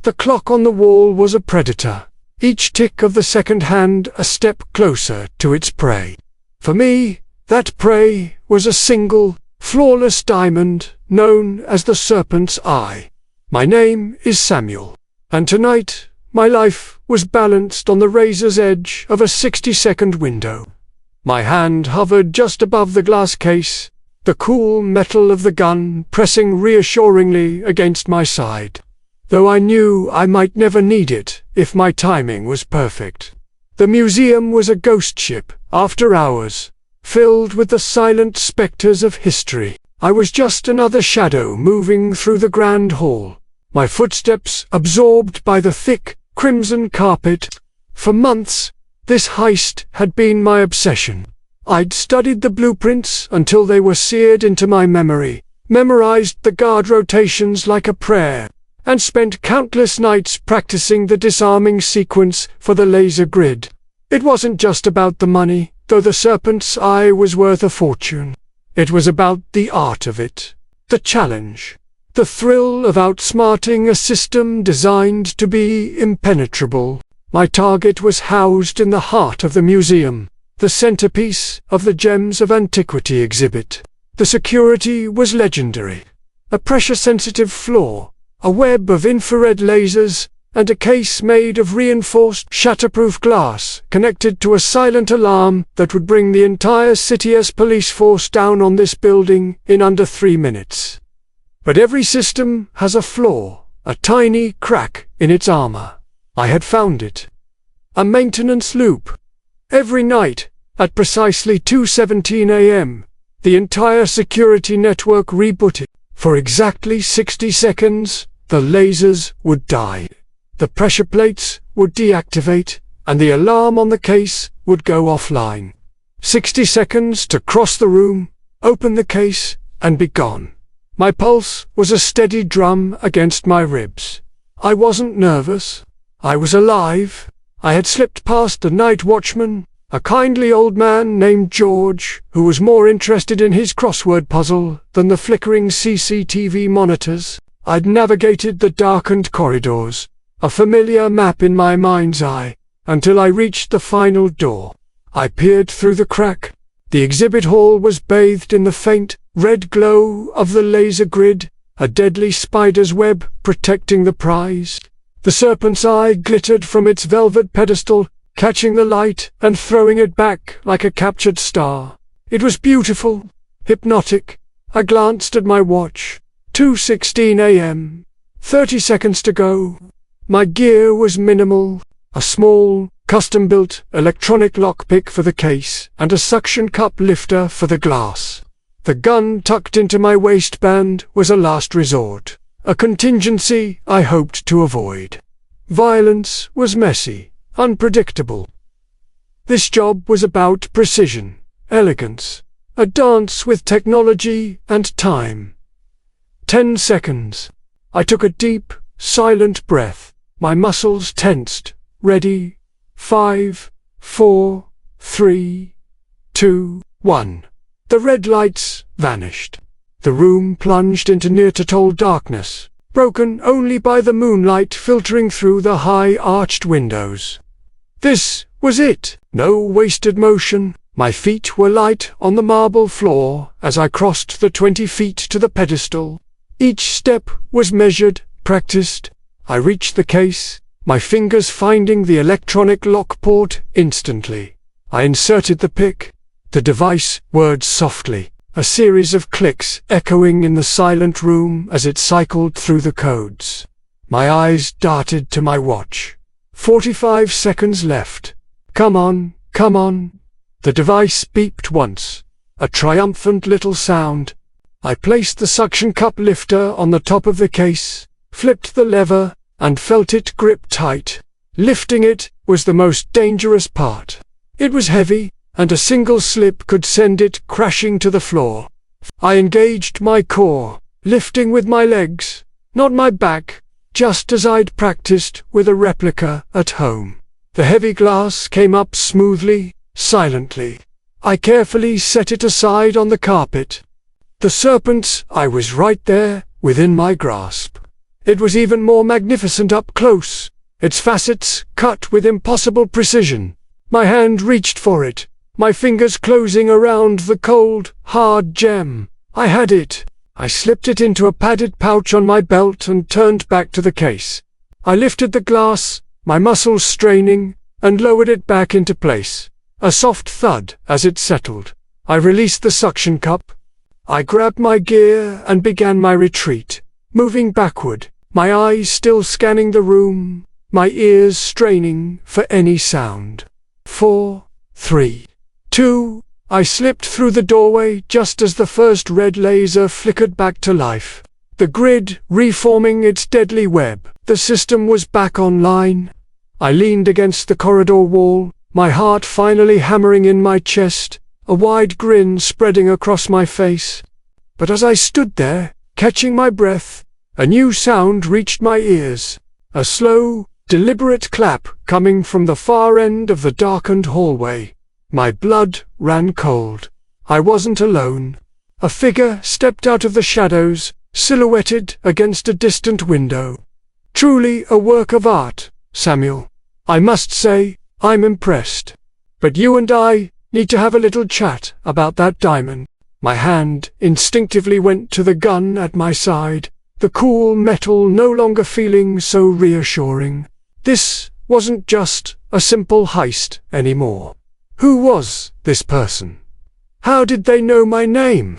The clock on the wall was a predator, each tick of the second hand a step closer to its prey. For me, that prey was a single, flawless diamond known as the Serpent's Eye. My name is Samuel, and tonight my life was balanced on the razor's edge of a 60-second window. My hand hovered just above the glass case, the cool metal of the gun pressing reassuringly against my side, though I knew I might never need it if my timing was perfect. The museum was a ghost ship after hours, filled with the silent specters of history. I was just another shadow moving through the grand hall, my footsteps absorbed by the thick, crimson carpet. For months, this heist had been my obsession. I'd studied the blueprints until they were seared into my memory, memorized the guard rotations like a prayer, and spent countless nights practicing the disarming sequence for the laser grid. It wasn't just about the money, though the Serpent's Eye was worth a fortune. It was about the art of it, the challenge, the thrill of outsmarting a system designed to be impenetrable. My target was housed in the heart of the museum, the centerpiece of the Gems of Antiquity exhibit. The security was legendary. A pressure-sensitive floor, a web of infrared lasers, and a case made of reinforced shatterproof glass connected to a silent alarm that would bring the entire city's police force down on this building in under 3 minutes. But every system has a flaw, a tiny crack in its armor. I had found it. A maintenance loop. Every night, at precisely 2:17 a.m., the entire security network rebooted. For exactly 60 seconds, the lasers would die. The pressure plates would deactivate, and the alarm on the case would go offline. 60 seconds to cross the room, open the case, and be gone. My pulse was a steady drum against my ribs. I wasn't nervous. I was alive. I had slipped past the night watchman, a kindly old man named George, who was more interested in his crossword puzzle than the flickering CCTV monitors. I'd navigated the darkened corridors, a familiar map in my mind's eye, until I reached the final door. I peered through the crack. The exhibit hall was bathed in the faint, red glow of the laser grid, a deadly spider's web protecting the prize. The Serpent's Eye glittered from its velvet pedestal, catching the light and throwing it back like a captured star. It was beautiful, hypnotic. I glanced at my watch. 2:16 a.m. 30 seconds to go. My gear was minimal, a small, custom-built electronic lockpick for the case and a suction cup lifter for the glass. The gun tucked into my waistband was a last resort, a contingency I hoped to avoid. Violence was messy, unpredictable. This job was about precision, elegance, a dance with technology and time. 10 seconds. I took a deep, silent breath. My muscles tensed. Ready? 5, 4, 3, 2, 1. The red lights vanished. The room plunged into near-total darkness, broken only by the moonlight filtering through the high-arched windows. This was it. No wasted motion. My feet were light on the marble floor as I crossed the 20 feet to the pedestal. Each step was measured, practiced. I reached the case, my fingers finding the electronic lock port instantly. I inserted the pick. The device whirred softly, a series of clicks echoing in the silent room as it cycled through the codes. My eyes darted to my watch. 45 seconds left. Come on, come on. The device beeped once, a triumphant little sound. I placed the suction cup lifter on the top of the case, flipped the lever, and felt it grip tight. Lifting it was the most dangerous part. It was heavy, and a single slip could send it crashing to the floor. I engaged my core, lifting with my legs, not my back, just as I'd practiced with a replica at home. The heavy glass came up smoothly, silently. I carefully set it aside on the carpet. The Serpent's Eye was right there, within my grasp. It was even more magnificent up close, its facets cut with impossible precision. My hand reached for it, my fingers closing around the cold, hard gem. I had it. I slipped it into a padded pouch on my belt and turned back to the case. I lifted the glass, my muscles straining, and lowered it back into place. A soft thud as it settled. I released the suction cup. I grabbed my gear and began my retreat, moving backward, my eyes still scanning the room, my ears straining for any sound. 4, 3, 2, I slipped through the doorway just as the first red laser flickered back to life. The grid reforming its deadly web. The system was back online. I leaned against the corridor wall, my heart finally hammering in my chest, a wide grin spreading across my face. But as I stood there, catching my breath, a new sound reached my ears. A slow, deliberate clap coming from the far end of the darkened hallway. My blood ran cold. I wasn't alone. A figure stepped out of the shadows, silhouetted against a distant window. Truly a work of art, Samuel. I must say, I'm impressed. But you and I need to have a little chat about that diamond. My hand instinctively went to the gun at my side, the cool metal no longer feeling so reassuring. This wasn't just a simple heist anymore. Who was this person? How did they know my name?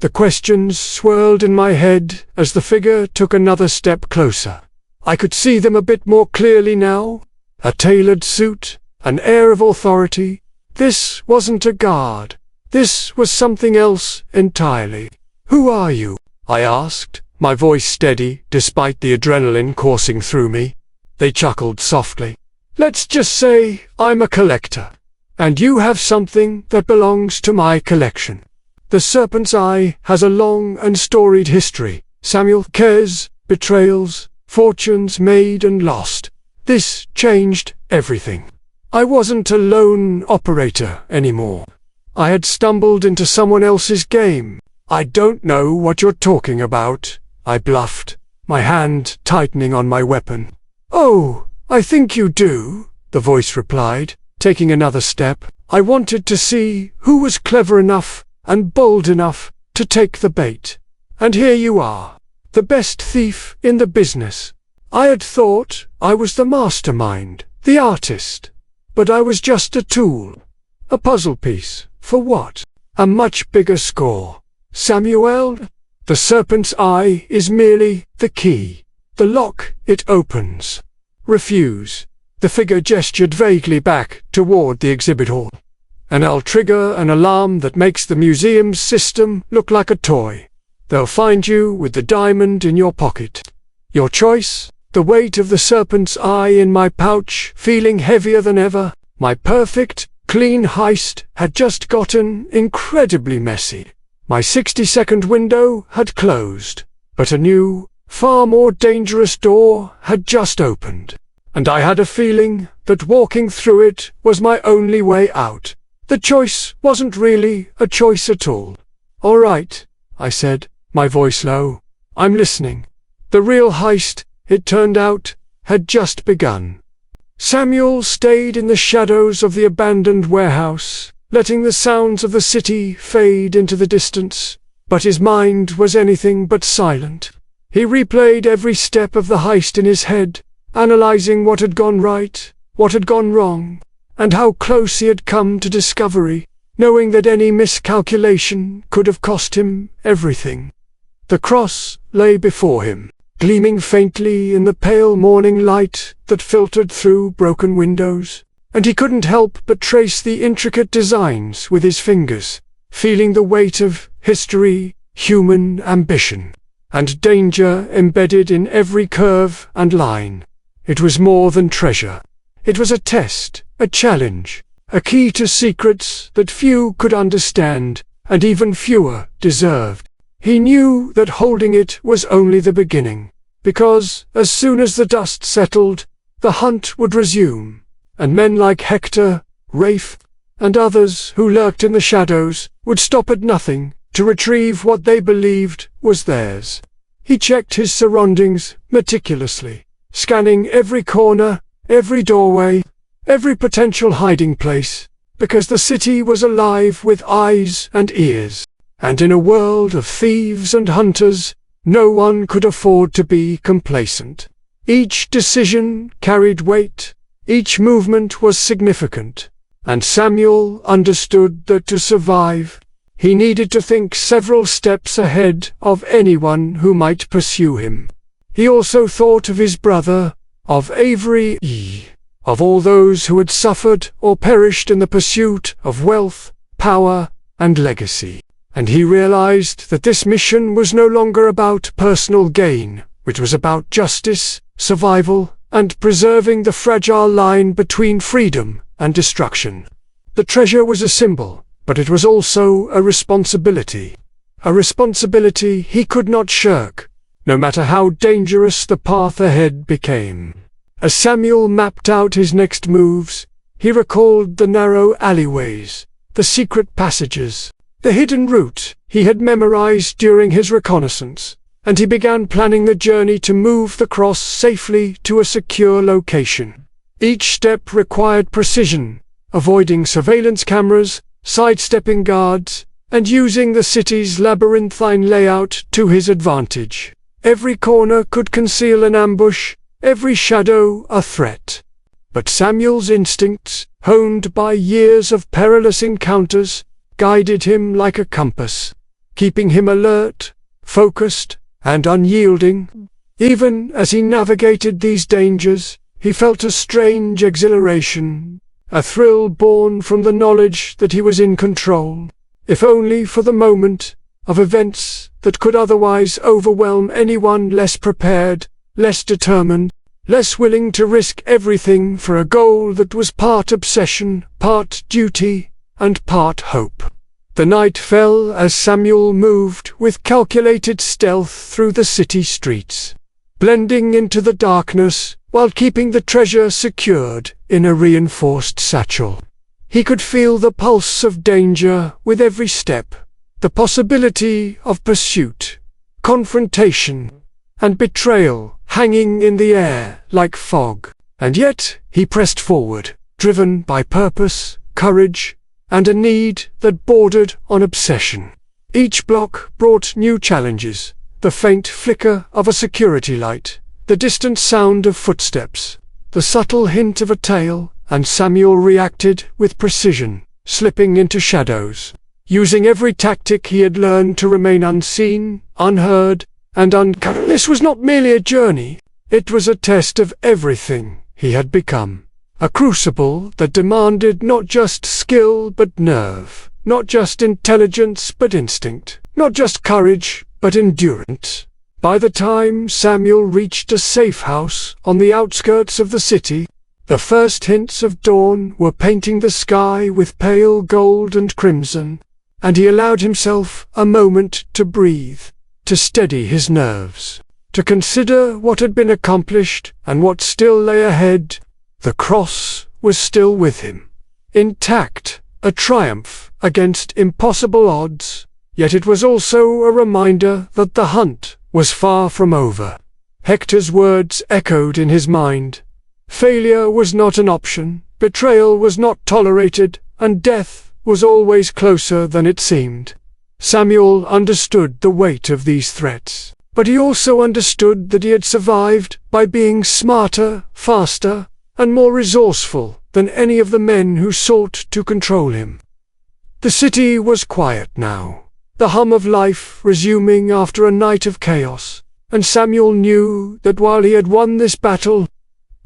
The questions swirled in my head as the figure took another step closer. I could see them a bit more clearly now. A tailored suit, an air of authority. This wasn't a guard. This was something else entirely. Who are you? I asked, my voice steady despite the adrenaline coursing through me. They chuckled softly. Let's just say I'm a collector. And you have something that belongs to my collection. The Serpent's Eye has a long and storied history. Samuel, cares, betrayals, fortunes made and lost. This changed everything. I wasn't a lone operator anymore. I had stumbled into someone else's game. I don't know what you're talking about, I bluffed, my hand tightening on my weapon. Oh, I think you do, the voice replied, taking another step. I wanted to see who was clever enough and bold enough to take the bait. And here you are, the best thief in the business. I had thought I was the mastermind, the artist. But I was just a tool. A puzzle piece. For what? A much bigger score. Samuel, the Serpent's Eye is merely the key. The lock it opens. Refuse. The figure gestured vaguely back toward the exhibit hall. And I'll trigger an alarm that makes the museum's system look like a toy. They'll find you with the diamond in your pocket. Your choice? The weight of the Serpent's Eye in my pouch feeling heavier than ever. My perfect, clean heist had just gotten incredibly messy. My 60-second window had closed, but a new, far more dangerous door had just opened. And I had a feeling that walking through it was my only way out. The choice wasn't really a choice at all. All right, I said, my voice low. I'm listening. The real heist, it turned out, had just begun. Samuel stayed in the shadows of the abandoned warehouse, letting the sounds of the city fade into the distance, but his mind was anything but silent. He replayed every step of the heist in his head, analyzing what had gone right, what had gone wrong, and how close he had come to discovery, knowing that any miscalculation could have cost him everything. The cross lay before him, gleaming faintly in the pale morning light that filtered through broken windows, and he couldn't help but trace the intricate designs with his fingers, feeling the weight of history, human ambition, and danger embedded in every curve and line. It was more than treasure. It was a test, a challenge, a key to secrets that few could understand, and even fewer deserved. He knew that holding it was only the beginning, because as soon as the dust settled, the hunt would resume, and men like Hector, Rafe, and others who lurked in the shadows would stop at nothing to retrieve what they believed was theirs. He checked his surroundings meticulously, scanning every corner, every doorway, every potential hiding place, because the city was alive with eyes and ears. And in a world of thieves and hunters, no one could afford to be complacent. Each decision carried weight, each movement was significant, and Samuel understood that to survive, he needed to think several steps ahead of anyone who might pursue him. He also thought of his brother, of Avery, of all those who had suffered or perished in the pursuit of wealth, power, and legacy. And he realized that this mission was no longer about personal gain, it was about justice, survival, and preserving the fragile line between freedom and destruction. The treasure was a symbol, but it was also a responsibility. A responsibility he could not shirk, no matter how dangerous the path ahead became. As Samuel mapped out his next moves, he recalled the narrow alleyways, the secret passages, the hidden route he had memorized during his reconnaissance, and he began planning the journey to move the cross safely to a secure location. Each step required precision, avoiding surveillance cameras, sidestepping guards, and using the city's labyrinthine layout to his advantage. Every corner could conceal an ambush, every shadow a threat. But Samuel's instincts, honed by years of perilous encounters, guided him like a compass, keeping him alert, focused, and unyielding. Even as he navigated these dangers, he felt a strange exhilaration, a thrill born from the knowledge that he was in control, if only for the moment, of events that could otherwise overwhelm anyone less prepared, less determined, less willing to risk everything for a goal that was part obsession, part duty, and part hope. The night fell as Samuel moved with calculated stealth through the city streets, blending into the darkness while keeping the treasure secured in a reinforced satchel. He could feel the pulse of danger with every step, the possibility of pursuit, confrontation, and betrayal hanging in the air like fog. And yet he pressed forward, driven by purpose, courage, and a need that bordered on obsession. Each block brought new challenges, the faint flicker of a security light, the distant sound of footsteps, the subtle hint of a tail, and Samuel reacted with precision, slipping into shadows, using every tactic he had learned to remain unseen, unheard, and uncovered. This was not merely a journey, it was a test of everything he had become. A crucible that demanded not just skill but nerve, not just intelligence but instinct, not just courage but endurance. By the time Samuel reached a safe house on the outskirts of the city, the first hints of dawn were painting the sky with pale gold and crimson, and he allowed himself a moment to breathe, to steady his nerves, to consider what had been accomplished and what still lay ahead. The cross was still with him, intact, a triumph against impossible odds, yet it was also a reminder that the hunt was far from over. Hector's words echoed in his mind. Failure was not an option, betrayal was not tolerated, and death was always closer than it seemed. Samuel understood the weight of these threats, but he also understood that he had survived by being smarter, faster, and more resourceful than any of the men who sought to control him. The city was quiet now, the hum of life resuming after a night of chaos, and Samuel knew that while he had won this battle,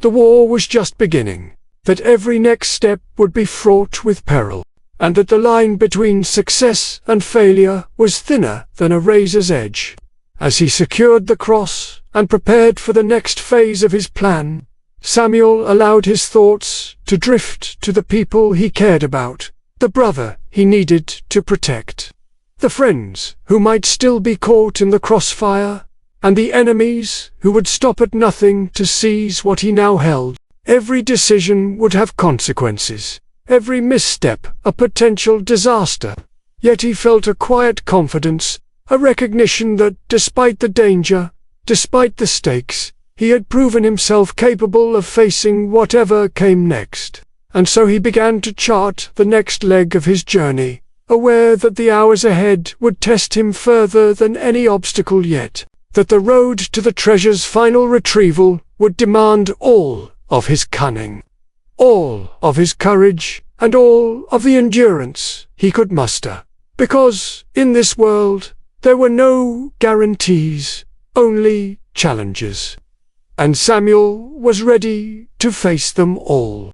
the war was just beginning, that every next step would be fraught with peril, and that the line between success and failure was thinner than a razor's edge. As he secured the cross and prepared for the next phase of his plan, Samuel allowed his thoughts to drift to the people he cared about, the brother he needed to protect, the friends who might still be caught in the crossfire, and the enemies who would stop at nothing to seize what he now held. Every decision would have consequences, every misstep a potential disaster. Yet he felt a quiet confidence, a recognition that, despite the danger, despite the stakes, he had proven himself capable of facing whatever came next. And so he began to chart the next leg of his journey, aware that the hours ahead would test him further than any obstacle yet, that the road to the treasure's final retrieval would demand all of his cunning, all of his courage, and all of the endurance he could muster. Because, in this world, there were no guarantees, only challenges. And Samuel was ready to face them all.